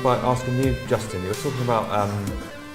by asking you, Justin. You were talking about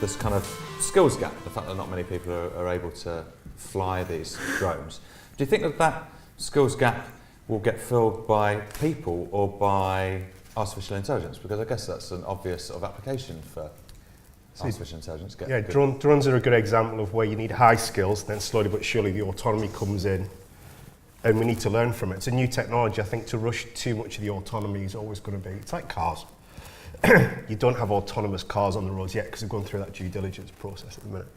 this kind of skills gap, the fact that not many people are able to fly these drones. Do you think that that skills gap will get filled by people or by artificial intelligence? Because I guess that's an obvious sort of application for artificial intelligence. Drones are a good example of where you need high skills, then slowly but surely the autonomy comes in, and we need to learn from it. It's a new technology. I think to rush too much of the autonomy is always going to be, it's like cars. You don't have autonomous cars on the roads yet because they're going through that due diligence process at the minute.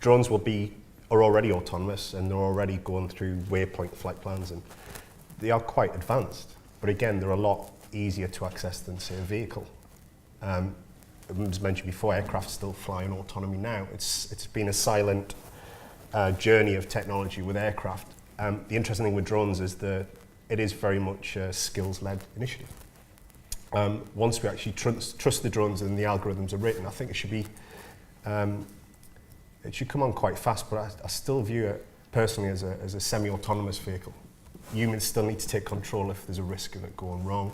Drones are already autonomous, and they're already going through waypoint flight plans, and they are quite advanced. But again, they're a lot easier to access than, say, a vehicle. As mentioned before, aircraft still fly in autonomy now. It's been a silent journey of technology with aircraft. The interesting thing with drones is that it is very much a skills-led initiative. Once we actually trust the drones and the algorithms are written, I think it should be, it should come on quite fast, but I still view it personally as a semi-autonomous vehicle. Humans still need to take control if there's a risk of it going wrong,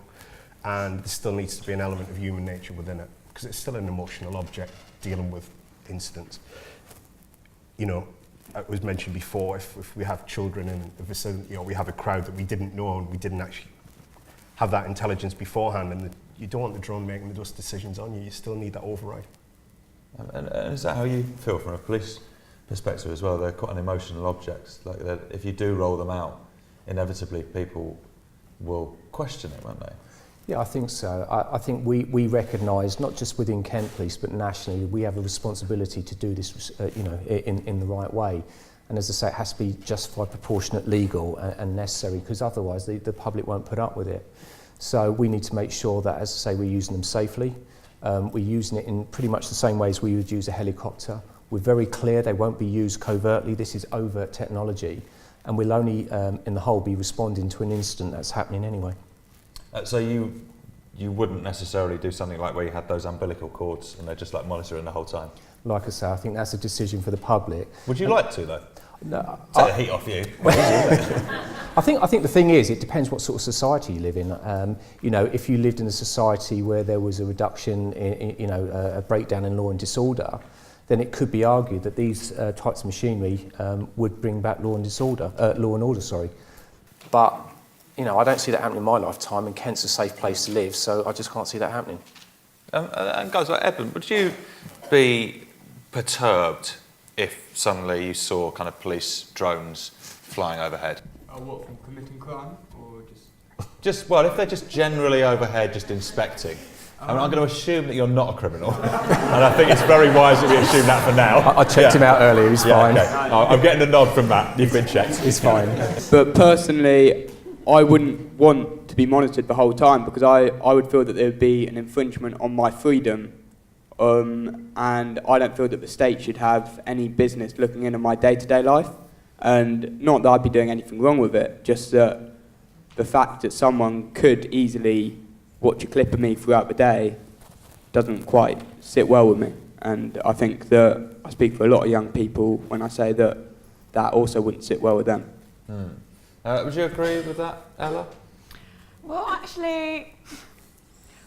and there still needs to be an element of human nature within it, because it's still an emotional object dealing with incidents. You know, it was mentioned before, if we have children in the vicinity, you know, we have a crowd that we didn't know and we didn't actually have that intelligence beforehand, and you don't want the drone making those decisions on you. You still need that override. And is that how you feel from a police perspective as well? They're quite an emotional objects. Like if you do roll them out, inevitably people will question it, won't they? Yeah, I think so. I think we recognise, not just within Kent Police, but nationally, we have a responsibility to do this, in the right way. And as I say, it has to be justified, proportionate, legal, and necessary, because otherwise the public won't put up with it. So we need to make sure that, as I say, we're using them safely. We're using it in pretty much the same way as we would use a helicopter. We're very clear they won't be used covertly. This is overt technology, and we'll only, in the whole, be responding to an incident that's happening anyway. So you wouldn't necessarily do something like where you had those umbilical cords and they're just like monitoring the whole time? Like I say, I think that's a decision for the public. Would you like to, though? No, take the heat off you. I think the thing is, it depends what sort of society you live in. You know, if you lived in a society where there was a reduction in a breakdown in law and disorder, then it could be argued that these types of machinery would bring back law and order. But you know, I don't see that happening in my lifetime, and Kent's a safe place to live, so I just can't see that happening. And guys like Edmund, would you be perturbed if suddenly you saw kind of police drones flying overhead? What, from committing crime, or just? Well, if they're just generally overhead, just inspecting. I mean, I'm going to assume that you're not a criminal, and I think it's very wise that we assume that for now. I checked him out earlier, he's fine. Okay. I'm getting a nod from Matt, you've been checked. He's fine. But personally, I wouldn't want to be monitored the whole time, because I would feel that there would be an infringement on my freedom, and I don't feel that the state should have any business looking into my day-to-day life. And not that I'd be doing anything wrong with it, just that the fact that someone could easily watch a clip of me throughout the day doesn't quite sit well with me. And I think that I speak for a lot of young people when I say that that also wouldn't sit well with them. Would you agree with that, Ella? Well, actually,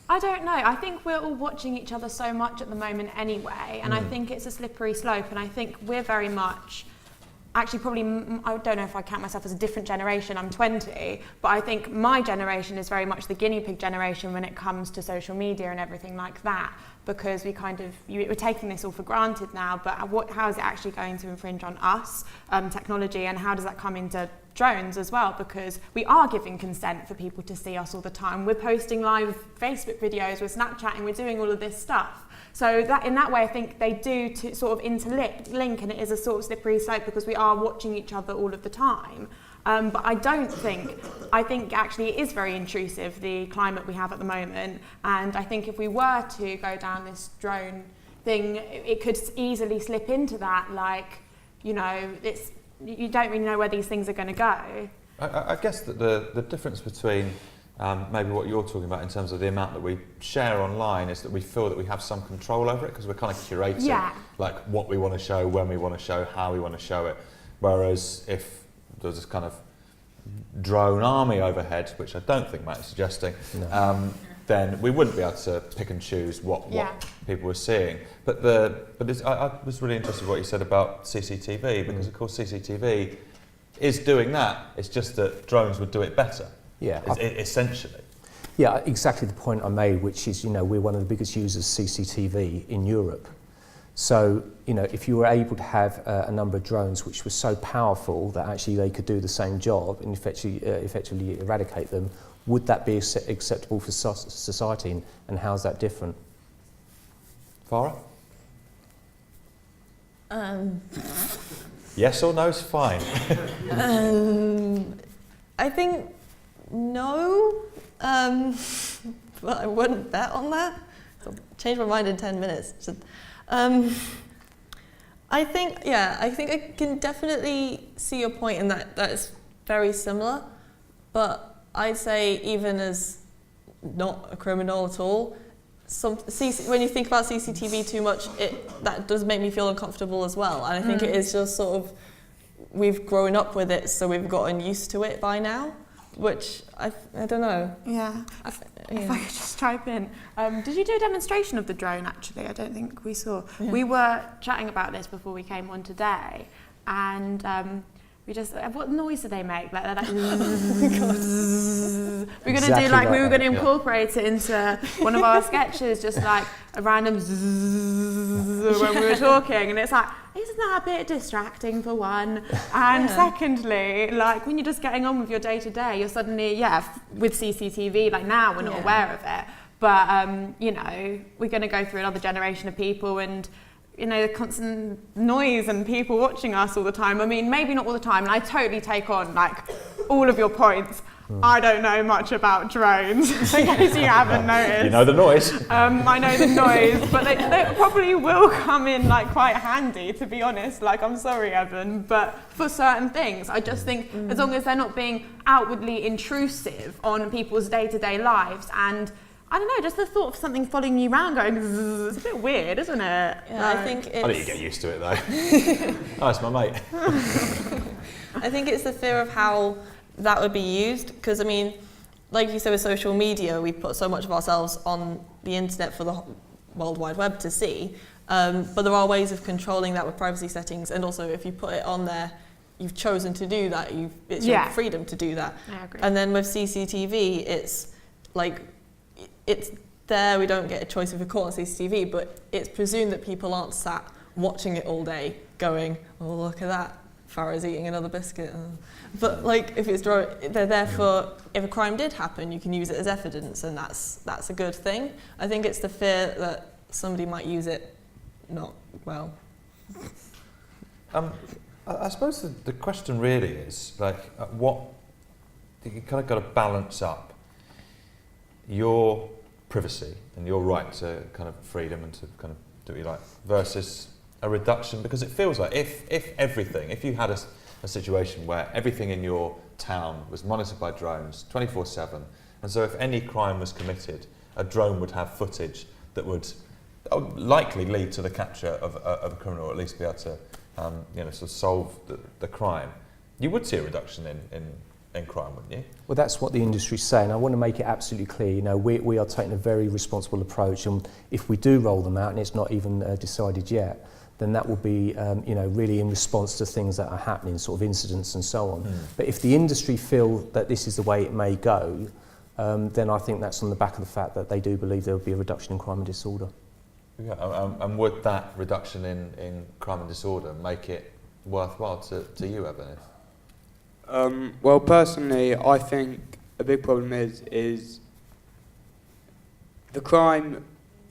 I don't know. I think we're all watching each other so much at the moment anyway, and I think it's a slippery slope, and I think we're very much, actually probably, I don't know if I count myself as a different generation, I'm 20, but I think my generation is very much the guinea pig generation when it comes to social media and everything like that, because we're taking this all for granted now, but how is it actually going to infringe on us, technology, and how does that come into drones as well, because we are giving consent for people to see us all the time. We're posting live Facebook videos, we're Snapchatting, we're doing all of this stuff. So that in that way, I think they do to sort of interlink, and it is a sort of slippery slope because we are watching each other all of the time. But I think actually it is very intrusive, the climate we have at the moment. And I think if we were to go down this drone thing, it could easily slip into that, like, you know, you don't really know where these things are going to go. I guess that the difference between maybe what you're talking about in terms of the amount that we share online is that we feel that we have some control over it, because we're kind of curating like what we want to show, when we want to show, how we want to show it. Whereas if there's this kind of drone army overhead, which I don't think Matt is suggesting, then we wouldn't be able to pick and choose what people were seeing. But I was really interested in what you said about CCTV, because of course CCTV is doing that. It's just that drones would do it better. Yeah. Essentially. Yeah, exactly the point I made, which is, we're one of the biggest users of CCTV in Europe. So, if you were able to have a number of drones which were so powerful that actually they could do the same job and effectively eradicate them, would that be acceptable for society, and how's that different? Farah? Yes or no is fine. I think no, but I wouldn't bet on that. I'll change my mind in 10 minutes. I think I can definitely see your point in that it's very similar, but I'd say even as not a criminal at all, when you think about CCTV too much, that does make me feel uncomfortable as well. And I think it is just sort of, we've grown up with it, so we've gotten used to it by now, which I don't know. Yeah. If I could just chime in. Did you do a demonstration of the drone, actually? I don't think we saw. Yeah. We were chatting about this before we came on today, and what noise do they make? Like they're like, we're going to do like, we were going to incorporate it into one of our sketches, just like a random when we were talking, and it's like, isn't that a bit distracting for one? And secondly, like when you're just getting on with your day to day, you're suddenly, with CCTV, like now we're not aware of it, but we're going to go through another generation of people, and the constant noise and people watching us all the time. I mean, maybe not all the time, and I totally take on like all of your points. I don't know much about drones, in case you haven't noticed. You know the noise. I know the noise, but they probably will come in like quite handy, to be honest. Like, I'm sorry, Evan, but for certain things, I just think as long as they're not being outwardly intrusive on people's day-to-day lives, and I don't know, just the thought of something following you around going, it's a bit weird, isn't it? Yeah, I think it's... I think you get used to it though. Oh, it's my mate. I think it's the fear of how that would be used, because I mean, like you said with social media, we put so much of ourselves on the internet for the World Wide Web to see, but there are ways of controlling that with privacy settings, and also if you put it on there, you've chosen to do that, it's your freedom to do that. I agree. And then with CCTV, it's like, it's there, we don't get a choice if we're caught on CCTV, but it's presumed that people aren't sat watching it all day going, oh, look at that, Farah's eating another biscuit. But like, if it's they're there for, if a crime did happen, you can use it as evidence, and that's a good thing. I think it's the fear that somebody might use it not well. I suppose the question really is, like, you kind of got to balance up your privacy and your right to kind of freedom and to kind of do what you like versus a reduction, because it feels like if you had a situation where everything in your town was monitored by drones 24/7, and so if any crime was committed, a drone would have footage that would likely lead to the capture of a criminal, or at least be able to sort of solve the crime, you would see a reduction in crime, wouldn't you? Well, that's what the industry's saying. I want to make it absolutely clear, we are taking a very responsible approach, and if we do roll them out, and it's not even decided yet, then that will be really in response to things that are happening, sort of incidents and so on. But if the industry feel that this is the way it may go, then I think that's on the back of the fact that they do believe there will be a reduction in crime and disorder. Yeah, and would that reduction in crime and disorder make it worthwhile to you, Evan? Well, personally, I think a big problem is the crime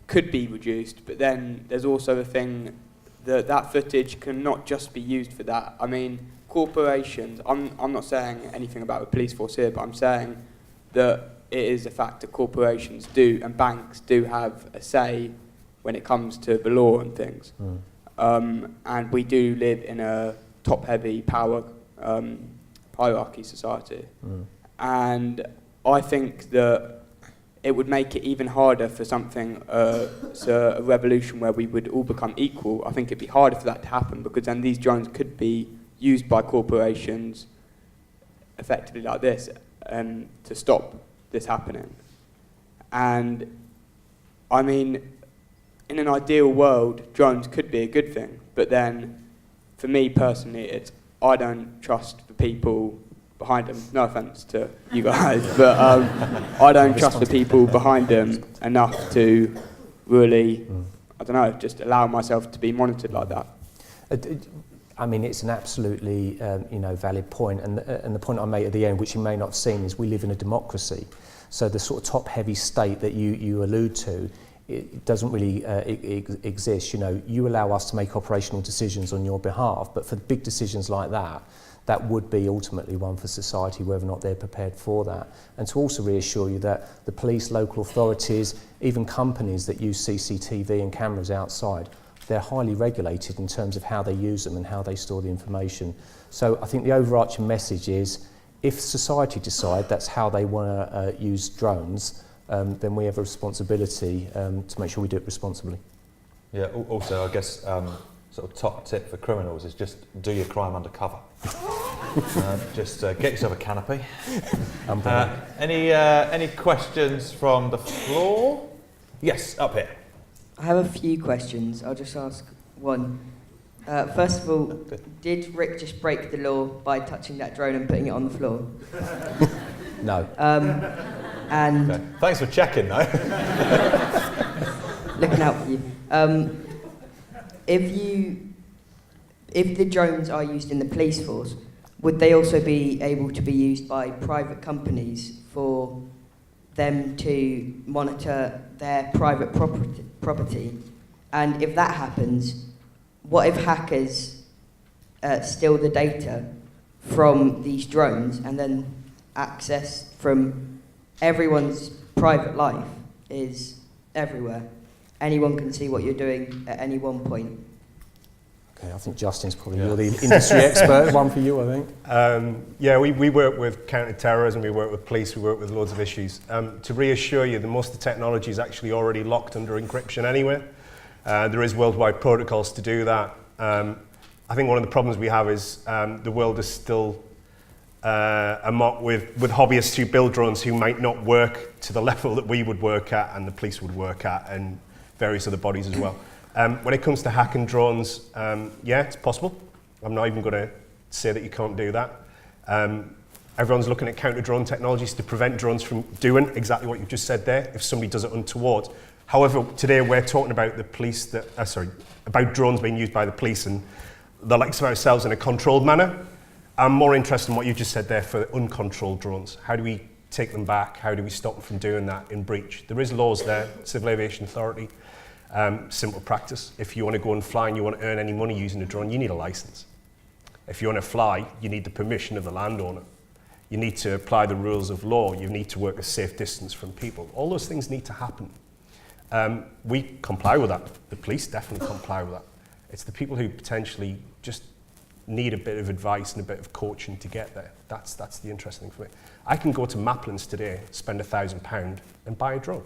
could be reduced, but then there's also the thing that footage can not just be used for that. I mean, corporations, I'm not saying anything about the police force here, but I'm saying that it is a fact that corporations do, and banks do have a say when it comes to the law and things. And we do live in a top-heavy power hierarchy society. And I think that it would make it even harder for something, so a revolution where we would all become equal. I think it'd be harder for that to happen, because then these drones could be used by corporations effectively like this, to stop this happening. And I mean, in an ideal world, drones could be a good thing, but then for me personally, I don't trust the people behind them. No offence to you guys, but I don't trust the people behind them enough to really, I don't know, just allow myself to be monitored like that. I mean, it's an absolutely valid point, and the point I made at the end, which you may not have seen, is we live in a democracy. So the sort of top-heavy state that you allude to, it doesn't really exist. You know, you allow us to make operational decisions on your behalf, but for big decisions like that, that would be ultimately one for society, whether or not they're prepared for that. And to also reassure you that the police, local authorities, even companies that use CCTV and cameras outside, they're highly regulated in terms of how they use them and how they store the information. So I think the overarching message is, if society decide that's how they want to use drones, then we have a responsibility to make sure we do it responsibly. Yeah, also I guess sort of top tip for criminals is just do your crime undercover. Just get yourself a canopy. Any questions from the floor? Yes, up here. I have a few questions. I'll just ask one. First of all, did Rick just break the law by touching that drone and putting it on the floor? No. And okay. Thanks for checking, though. looking out for you. If the drones are used in the police force, would they also be able to be used by private companies for them to monitor their private property? And if that happens, what if hackers steal the data from these drones and then access from everyone's private life is everywhere? Anyone can see what you're doing at any one point. Okay, I think Justin's probably you're the industry expert. One for you, I think. We work with counter-terrorism, we work with police, we work with loads of issues. To reassure you, most of the technology is actually already locked under encryption anyway. There is worldwide protocols to do that. I think one of the problems we have is the world is still amok with hobbyists who build drones who might not work to the level that we would work at and the police would work at, and various other bodies as well. When it comes to hacking drones, it's possible. I'm not even going to say that you can't do that. Everyone's looking at counter-drone technologies to prevent drones from doing exactly what you just said there, if somebody does it untoward. However, today we're talking about about drones being used by the police and the likes of ourselves in a controlled manner. I'm more interested in what you just said there for uncontrolled drones. How do we take them back? How do we stop them from doing that in breach? There is laws there, Civil Aviation Authority, simple practice. If you want to go and fly and you want to earn any money using a drone, you need a license. If you want to fly, you need the permission of the landowner. You need to apply the rules of law. You need to work a safe distance from people. All those things need to happen. We comply with that. The police definitely comply with that. It's the people who potentially just need a bit of advice and a bit of coaching to get there. That's the interesting thing for me. I can go to Maplins today, spend £1,000 and buy a drone.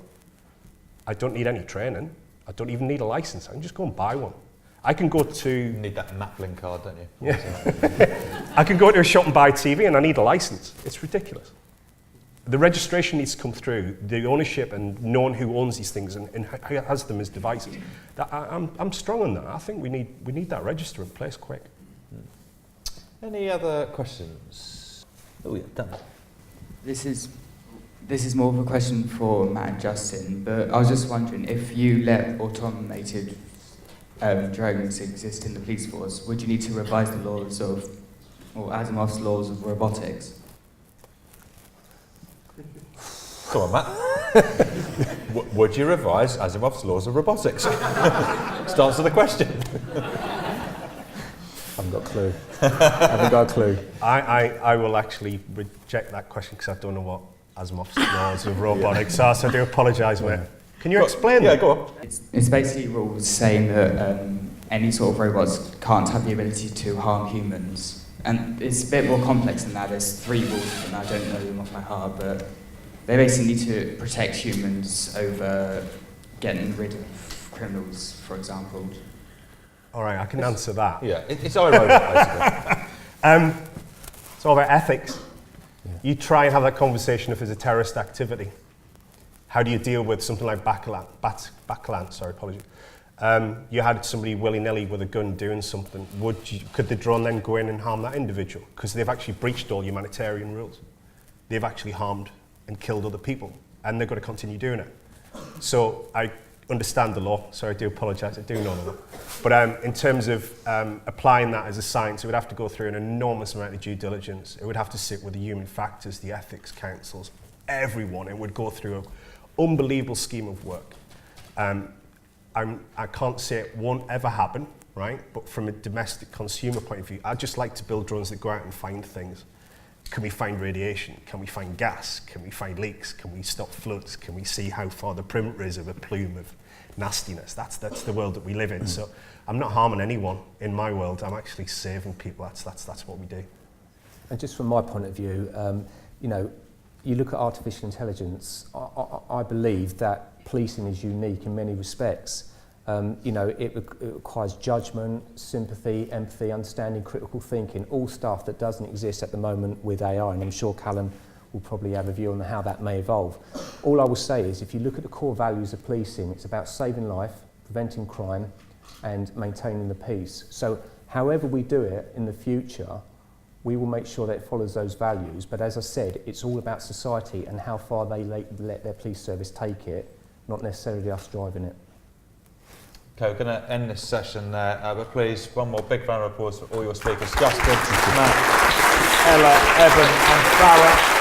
I don't need any training. I don't even need a license. I can just go and buy one. I can go to... You need that Maplin card, don't you? Yeah. I can go to a shop and buy a TV and I need a license. It's ridiculous. The registration needs to come through, the ownership and knowing who owns these things and who has them as devices. I'm strong on that. I think we need that register in place quick. Any other questions? Oh yeah, done. This is more of a question for Matt and Justin, but I was just wondering, if you let automated drones exist in the police force, would you need to revise the laws or Asimov's laws of robotics? Come on, Matt. Would you revise Asimov's laws of robotics? Just answer the question. I haven't got a clue. I haven't got a clue. I will actually reject that question because I don't know what Asimov's laws of robotics are, so I do apologise, mate. Can you explain that? Yeah, go on. It's basically rules saying that any sort of robots can't have the ability to harm humans. And it's a bit more complex than that. There's 3 rules, and I don't know them off my heart, but they basically need to protect humans over getting rid of criminals, for example. All right, I can answer that. Yeah, it's ironic, basically. It's all about ethics. Yeah. You try and have that conversation if there's a terrorist activity. How do you deal with something like Bacalan? Sorry, apologies. You had somebody willy-nilly with a gun doing something. Could the drone then go in and harm that individual? Because they've actually breached all humanitarian rules. They've actually harmed and killed other people, and they're going to continue doing it. So I understand the law, so I do apologise, I do know the law. But in terms of applying that as a science, it would have to go through an enormous amount of due diligence. It would have to sit with the human factors, the ethics councils, everyone. It would go through an unbelievable scheme of work. I can't say it won't ever happen, right? But from a domestic consumer point of view, I'd just like to build drones that go out and find things. Can we find radiation? Can we find gas? Can we find leaks? Can we stop floods? Can we see how far the perimeter is of a plume of nastiness? That's the world that we live in. So I'm not harming anyone in my world. I'm actually saving people. That's what we do. And just from my point of view, you know, you look at artificial intelligence, I believe that policing is unique in many respects. You know, it requires judgment, sympathy, empathy, understanding, critical thinking, all stuff that doesn't exist at the moment with AI, and I'm sure Callum will probably have a view on how that may evolve. All I will say is, if you look at the core values of policing, it's about saving life, preventing crime, and maintaining the peace. So however we do it in the future, we will make sure that it follows those values, but as I said, it's all about society and how far they let their police service take it, not necessarily us driving it. Okay, we're going to end this session there, but please, one more big round of applause for all your speakers, Justin, Matt, Ella, Evan and Farah.